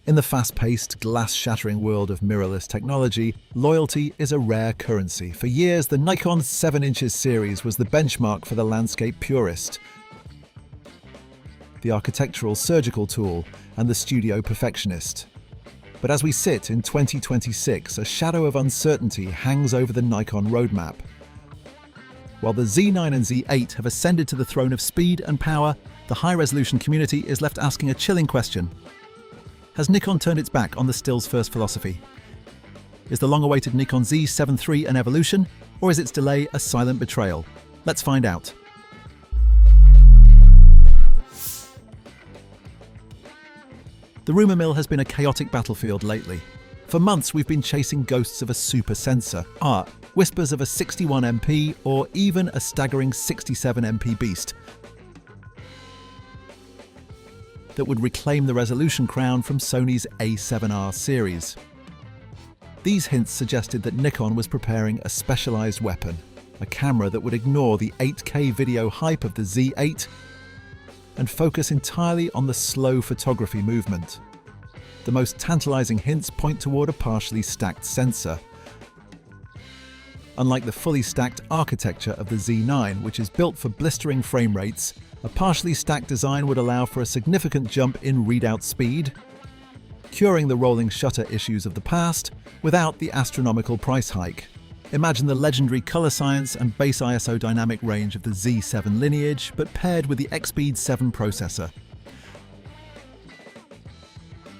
In the fast-paced, glass-shattering world of mirrorless technology, loyalty is a rare currency. For years, the Nikon 7" series was the benchmark for the landscape purist, the architectural surgical tool, and the studio perfectionist. But as we sit in 2026, a shadow of uncertainty hangs over the Nikon roadmap. While the Z9 and Z8 have ascended to the throne of speed and power, the high-resolution community is left asking a chilling question. Has Nikon turned its back on the stills-first philosophy? Is the long-awaited Nikon Z7 III an evolution, or is its delay a silent betrayal? Let's find out. The rumour mill has been a chaotic battlefield lately. For months we've been chasing ghosts of a super sensor, whispers of a 61MP or even a staggering 67MP beast that would reclaim the resolution crown from Sony's A7R series. These hints suggested that Nikon was preparing a specialized weapon, a camera that would ignore the 8K video hype of the Z8 and focus entirely on the slow photography movement. The most tantalizing hints point toward a partially stacked sensor. Unlike the fully stacked architecture of the Z9, which is built for blistering frame rates, a partially stacked design would allow for a significant jump in readout speed, curing the rolling shutter issues of the past without the astronomical price hike. Imagine the legendary color science and base ISO dynamic range of the Z7 lineage, but paired with the X-Speed 7 processor.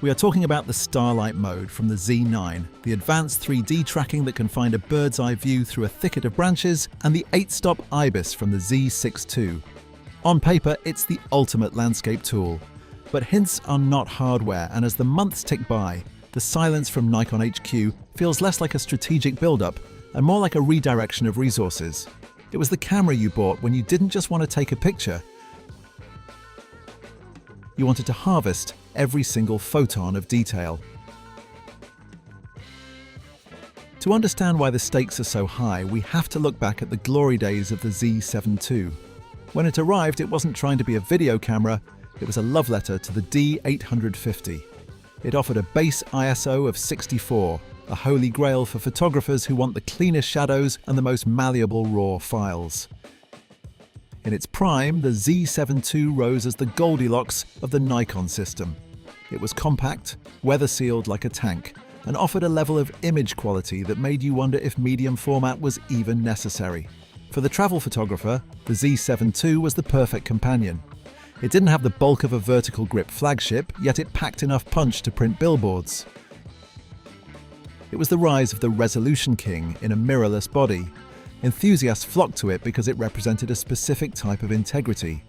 We are talking about the Starlight mode from the Z9, the advanced 3D tracking that can find a bird's eye view through a thicket of branches, and the 8-stop IBIS from the Z6 II. On paper, it's the ultimate landscape tool. But hints are not hardware, and as the months tick by, the silence from Nikon HQ feels less like a strategic build-up and more like a redirection of resources. It was the camera you bought when you didn't just want to take a picture. You wanted to harvest every single photon of detail. To understand why the stakes are so high, we have to look back at the glory days of the Z7 II. When it arrived, it wasn't trying to be a video camera, it was a love letter to the D850. It offered a base ISO of 64, a holy grail for photographers who want the cleanest shadows and the most malleable raw files. In its prime, the Z7 II rose as the Goldilocks of the Nikon system. It was compact, weather-sealed like a tank, and offered a level of image quality that made you wonder if medium format was even necessary. For the travel photographer, the Z7 II was the perfect companion. It didn't have the bulk of a vertical grip flagship, yet it packed enough punch to print billboards. It was the rise of the resolution king in a mirrorless body. Enthusiasts flocked to it because it represented a specific type of integrity.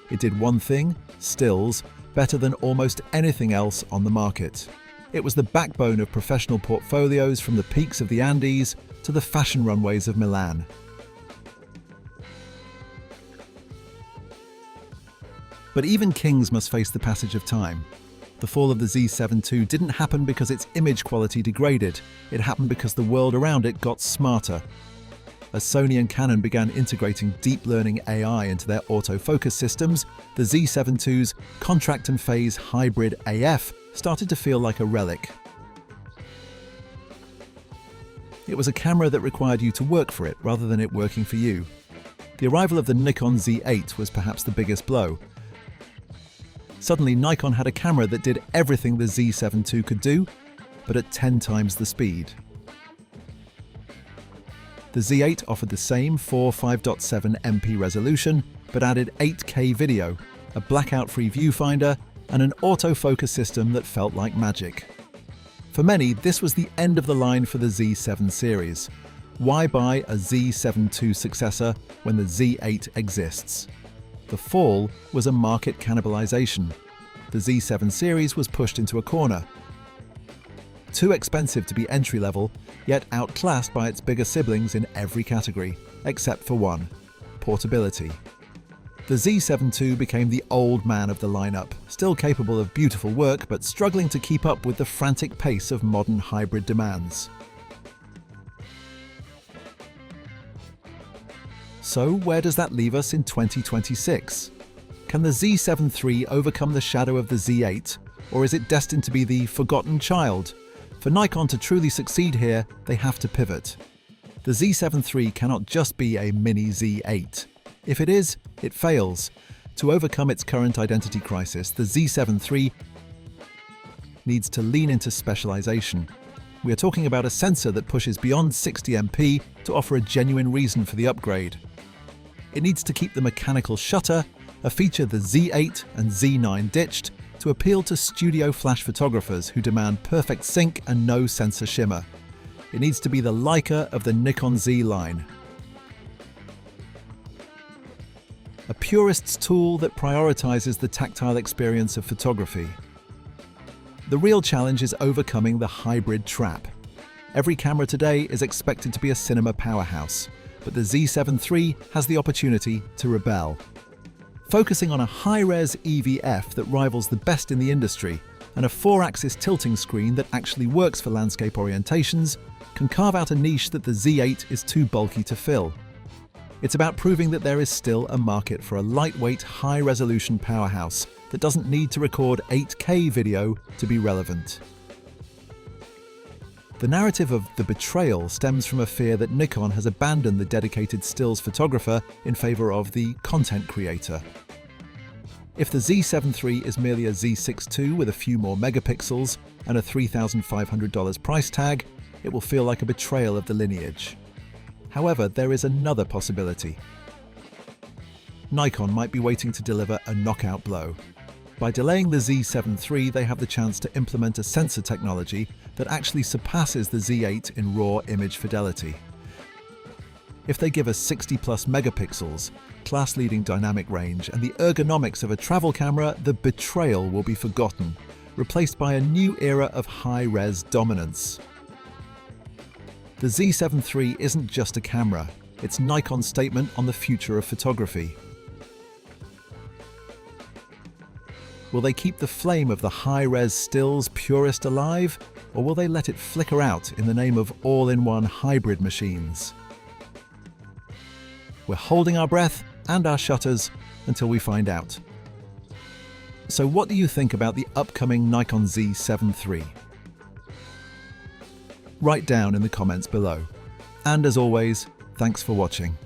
It did one thing, stills, better than almost anything else on the market. It was the backbone of professional portfolios from the peaks of the Andes to the fashion runways of Milan. But even kings must face the passage of time. The fall of the Z7 II didn't happen because its image quality degraded, it happened because the world around it got smarter. As Sony and Canon began integrating deep learning AI into their autofocus systems, the Z7 II's contract and phase hybrid AF started to feel like a relic. It was a camera that required you to work for it rather than it working for you. The arrival of the Nikon Z8 was perhaps the biggest blow. Suddenly, Nikon had a camera that did everything the Z7 II could do, but at 10 times the speed. The Z8 offered the same 5.7MP resolution, but added 8K video, a blackout-free viewfinder, and an autofocus system that felt like magic. For many, this was the end of the line for the Z7 series. Why buy a Z7 II successor when the Z8 exists? The fall was a market cannibalization. The Z7 series was pushed into a corner. Too expensive to be entry-level, yet outclassed by its bigger siblings in every category, except for one: portability. The Z7 II became the old man of the lineup, still capable of beautiful work but struggling to keep up with the frantic pace of modern hybrid demands. So where does that leave us in 2026? Can the Z7 III overcome the shadow of the Z8, or is it destined to be the forgotten child? For Nikon to truly succeed here, they have to pivot. The Z7 III cannot just be a mini Z8. If it is, it fails. To overcome its current identity crisis, the Z7 III needs to lean into specialization. We are talking about a sensor that pushes beyond 60 MP to offer a genuine reason for the upgrade. It needs to keep the mechanical shutter, a feature the Z8 and Z9 ditched, to appeal to studio flash photographers who demand perfect sync and no sensor shimmer. It needs to be the Leica of the Nikon Z line. A purist's tool that prioritizes the tactile experience of photography. The real challenge is overcoming the hybrid trap. Every camera today is expected to be a cinema powerhouse, but the Z7 III has the opportunity to rebel. Focusing on a high-res EVF that rivals the best in the industry and a 4-axis tilting screen that actually works for landscape orientations can carve out a niche that the Z8 is too bulky to fill. It's about proving that there is still a market for a lightweight, high-resolution powerhouse that doesn't need to record 8K video to be relevant. The narrative of the Betrayal stems from a fear that Nikon has abandoned the dedicated stills photographer in favor of the content creator. If the Z7 III is merely a Z6 II with a few more megapixels and a $3,500 price tag, it will feel like a betrayal of the lineage. However, there is another possibility. Nikon might be waiting to deliver a knockout blow. By delaying the Z7 III, they have the chance to implement a sensor technology that actually surpasses the Z8 in raw image fidelity. If they give us 60+ megapixels, class-leading dynamic range, and the ergonomics of a travel camera, the Betrayal will be forgotten, replaced by a new era of high-res dominance. The Z7 III isn't just a camera, it's Nikon's statement on the future of photography. Will they keep the flame of the high-res stills purist alive, or will they let it flicker out in the name of all-in-one hybrid machines? We're holding our breath and our shutters until we find out. So what do you think about the upcoming Nikon Z7 III? Write down in the comments below. And as always, thanks for watching.